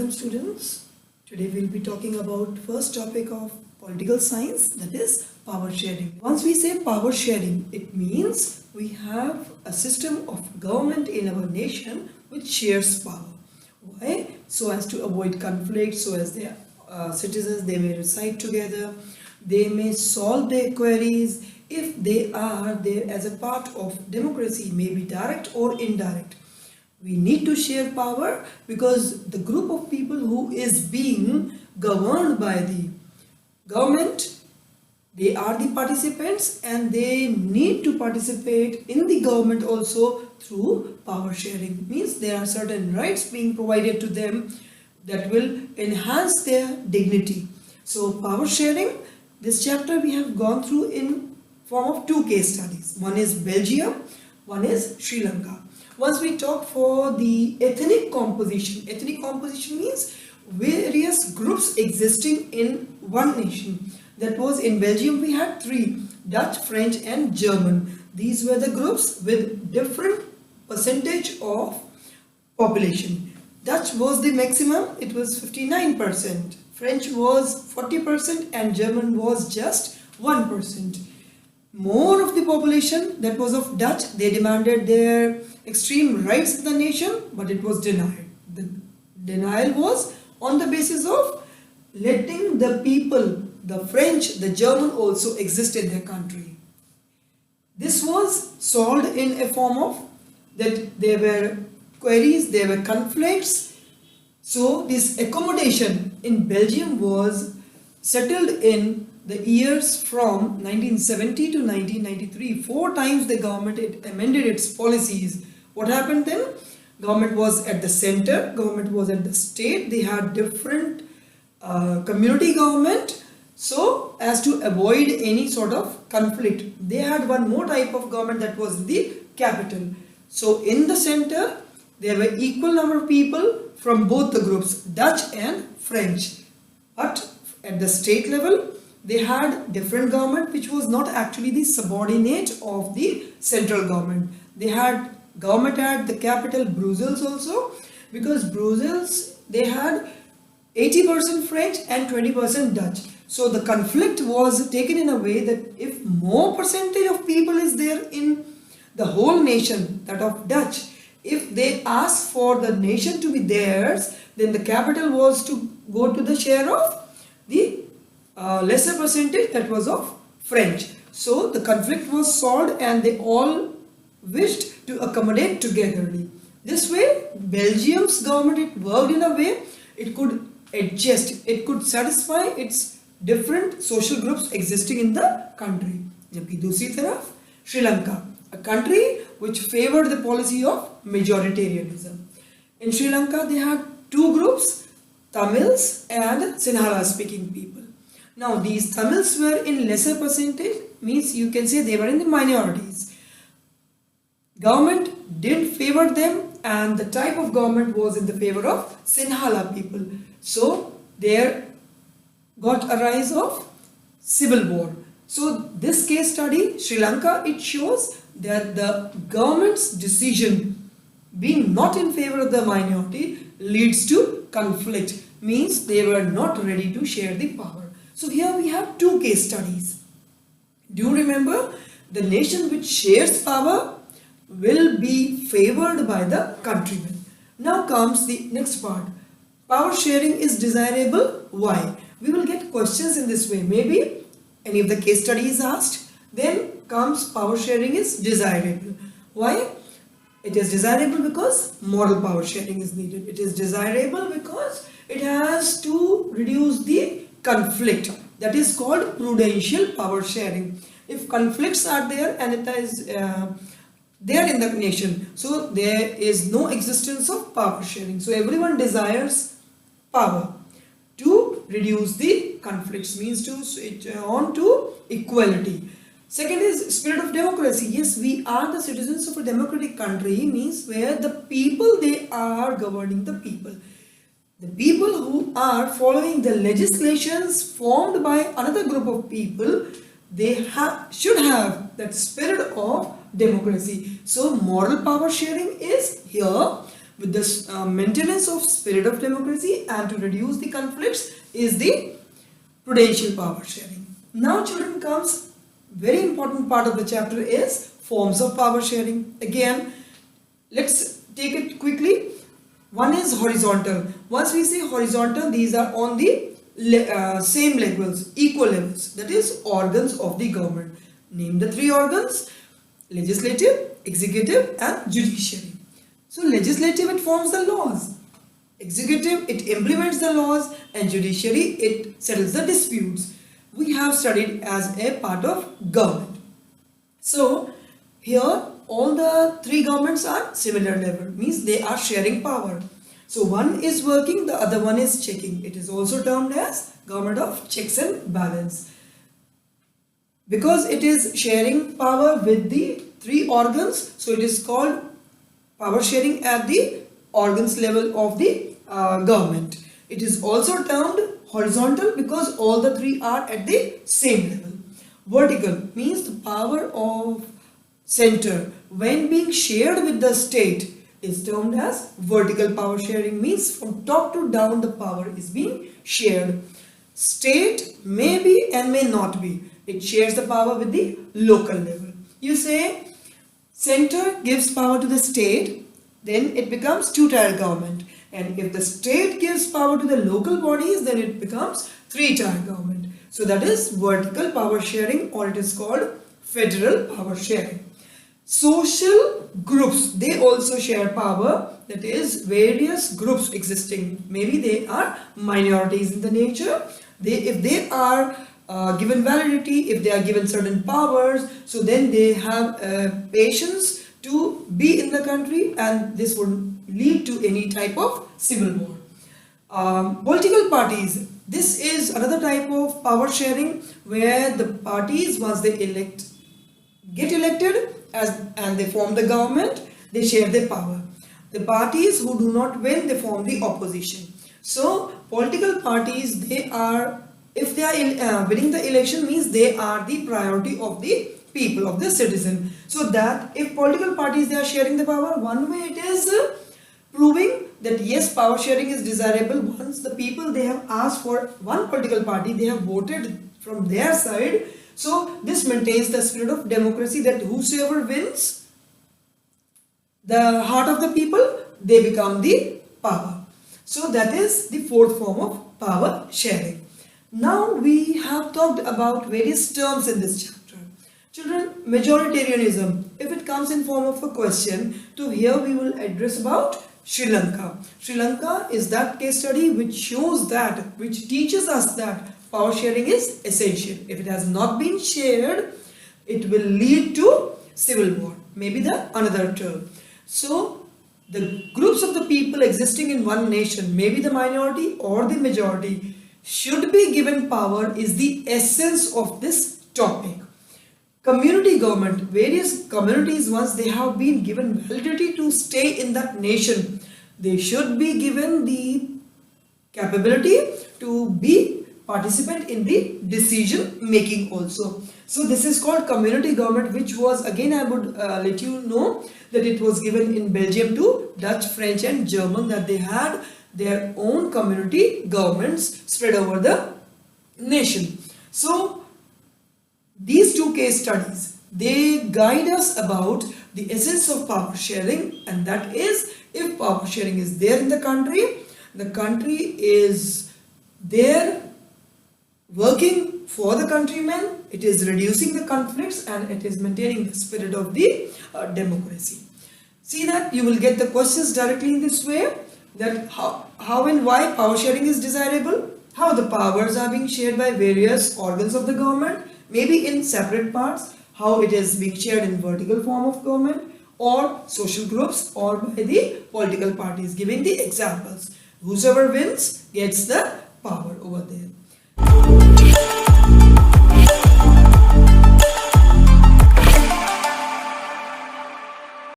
Welcome students. Today we'll be talking about first topic of political science, that is power sharing. Once we say power sharing, it means we have a system of government in our nation which shares power. Why? So as to avoid conflict, so as their citizens they may reside together, they may solve their queries if they are there as a part of democracy, may be direct or indirect. We need to share power because the group of people who is being governed by the government, they are the participants and they need to participate in the government also through power sharing. Means there are certain rights being provided to them that will enhance their dignity. So power sharing, this chapter we have gone through in form of two case studies. One is Belgium, one is Sri Lanka. Once we talk for the ethnic composition means various groups existing in one nation. That was in Belgium we had three, Dutch, French and German. These were the groups with different percentage of population. Dutch was the maximum, it was 59%. French was 40% and German was just 1%. More of the population that was of Dutch, they demanded their extreme rights in the nation, but it was denied. The denial was on the basis of letting the people, the French, the German also exist in their country. This was solved in a form of that there were queries, there were conflicts. So this accommodation in Belgium was settled in the years from 1970 to 1993. 4 times the government amended its policies. What happened then? Government was at the center, government was at the state. They had different community government. So as to avoid any sort of conflict, they had one more type of government, that was the capital. So in the center, there were equal number of people from both the groups, Dutch and French. But at the state level, they had different government which was not actually the subordinate of the central government. They had government at the capital Brussels also, because Brussels they had 80% French and 20% Dutch. So the conflict was taken in a way that if more percentage of people is there in the whole nation, that of Dutch, if they asked for the nation to be theirs, then the capital was to go to the share of the lesser percentage that was of French. So the conflict was solved and they all wished to accommodate togetherly. This way Belgium's government, it worked in a way it could adjust, it could satisfy its different social groups existing in the country. Jabki दूसरी तरफ Sri Lanka, a country which favored the policy of majoritarianism. In Sri Lanka they had two groups, Tamils and Sinhala speaking people. Now these Tamils were in lesser percentage, means you can say they were in the minorities. Government didn't favor them and the type of government was in the favor of Sinhala people. So there got a rise of civil war. So this case study, Sri Lanka, it shows that the government's decision being not in favor of the minority leads to conflict, means they were not ready to share the power. So here we have two case studies. Do you remember? The nation which shares power will be favored by the countrymen. Now comes the next part. Power sharing is desirable. Why? We will get questions in this way. Maybe any of the case study is asked. Then comes power sharing is desirable. Why? It is desirable because moral power sharing is needed. It is desirable because it has to reduce the conflict. That is called prudential power sharing. If conflicts are there and it is there in the nation, so there is no existence of power sharing. So everyone desires power to reduce the conflicts, means to switch on to equality. Second is spirit of democracy. Yes, we are the citizens of a democratic country, means where the people, they are governing the people. The people who are following the legislations formed by another group of people, they should have that spirit of democracy. So moral power sharing is here with the maintenance of spirit of democracy and to reduce the conflicts is the prudential power sharing. Now children, comes very important part of the chapter is forms of power sharing. Again, let's take it quickly. One is horizontal. Once we say horizontal, these are on the same levels, equal levels, that is organs of the government. Name the three organs: legislative, executive and judiciary. So legislative, it forms the laws, executive, it implements the laws, and judiciary, it settles the disputes. We have studied as a part of government. So here all the three governments are similar level, means they are sharing power. So one is working, the other one is checking. It is also termed as government of checks and balance. Because it is sharing power with the three organs, so it is called power sharing at the organs level of the government. It is also termed horizontal because all the three are at the same level. Vertical means the power of center when being shared with the state is termed as vertical power sharing, means from top to down the power is being shared. State may be and may not be. It shares the power with the local level. You say center gives power to the state, then it becomes two-tier government. And if the state gives power to the local bodies, then it becomes three-tier government. So that is vertical power sharing, or it is called federal power sharing. Social groups, they also share power, that is various groups existing. Maybe they are minorities in the nature. If they are given validity, if they are given certain powers, so then they have patience to be in the country, and this would lead to any type of civil war. Political parties, this is another type of power sharing where the parties, once they get elected and they form the government, they share their power. The parties who do not win, they form the opposition. So political parties, they are, if they are winning the election, means they are the priority of the people, of the citizen. So that if political parties, they are sharing the power, one way it is proving that yes, power sharing is desirable. Once the people, they have asked for one political party, they have voted from their side. So this maintains the spirit of democracy, that whosoever wins the heart of the people, they become the power. So that is the fourth form of power sharing. Now we have talked about various terms in this chapter. Children, majoritarianism, if it comes in form of a question, to here we will address about Sri Lanka. Sri Lanka is that case study which shows that, which teaches us that power sharing is essential. If it has not been shared, it will lead to civil war, maybe the another term. So the groups of the people existing in one nation, maybe the minority or the majority, should be given power is the essence of this topic. Community government, various communities, once they have been given validity to stay in that nation, they should be given the capability to be participant in the decision making also. So this is called community government, which was, again I would let you know that it was given in Belgium to Dutch, French and German, that they had their own community governments spread over the nation. So these two case studies, they guide us about the essence of power sharing, and that is, if power sharing is there in the country is there working for the countrymen, it is reducing the conflicts and it is maintaining the spirit of the democracy. See that you will get the questions directly in this way, that how and why power sharing is desirable, how the powers are being shared by various organs of the government, maybe in separate parts, how it is being shared in vertical form of government or social groups or by the political parties, giving the examples. Whosoever wins gets the power over there.